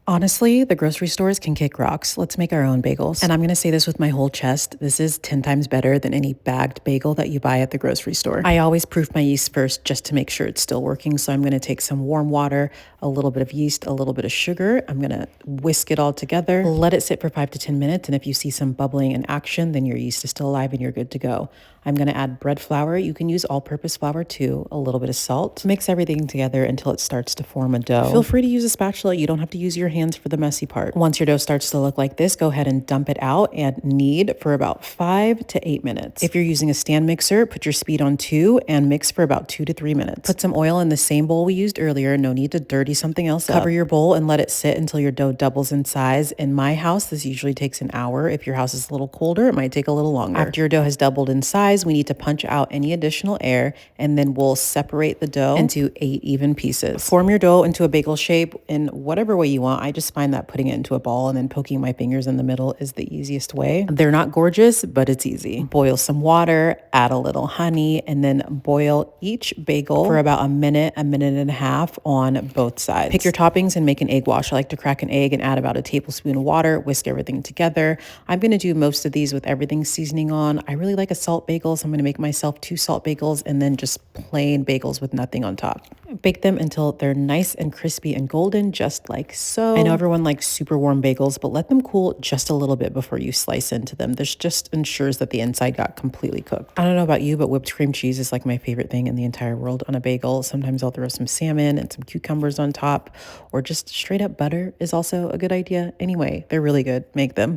Honestly, the grocery stores can kick rocks. Let's make our own bagels. And I'm going to say this with my whole chest. This is 10 times better than any bagged bagel that you buy at the grocery store. I always proof my yeast first just to make sure it's still working. So I'm going to take some warm water, a little bit of yeast, a little bit of sugar. I'm going to whisk it all together, let it sit for 5 to 10 minutes. And if you see some bubbling in action, then your yeast is still alive and you're good to go. I'm going to add bread flour. You can use all-purpose flour too, a little bit of salt. Mix everything together until it starts to form a dough. Feel free to use a spatula. You don't have to use your hands for the messy part. Once your dough starts to look like this, go ahead and dump it out and knead for about 5 to 8 minutes. If you're using a stand mixer, put your speed on 2 and mix for about 2 to 3 minutes. Put some oil in the same bowl we used earlier. No need to dirty something else up. Cover your bowl and let it sit until your dough doubles in size. In my house, this usually takes an hour. If your house is a little colder, it might take a little longer. After your dough has doubled in size, we need to punch out any additional air, and then we'll separate the dough into 8 even pieces. Form your dough into a bagel shape in whatever way you want. I just find that putting it into a ball and then poking my fingers in the middle is the easiest way. They're not gorgeous, but it's easy. Boil some water, add a little honey, and then boil each bagel for about a minute and a half on both sides. Pick your toppings and make an egg wash. I like to crack an egg and add about a tablespoon of water, whisk everything together. I'm going to do most of these with everything seasoning on. I really like a salt bagel, so I'm going to make myself 2 salt bagels and then just plain bagels with nothing on top. Bake them until they're nice and crispy and golden, just like so. I know everyone likes super warm bagels, but let them cool just a little bit before you slice into them. This just ensures that the inside got completely cooked. I don't know about you, but whipped cream cheese is like my favorite thing in the entire world on a bagel. Sometimes I'll throw some salmon and some cucumbers on top, or just straight up butter is also a good idea. Anyway, they're really good. Make them.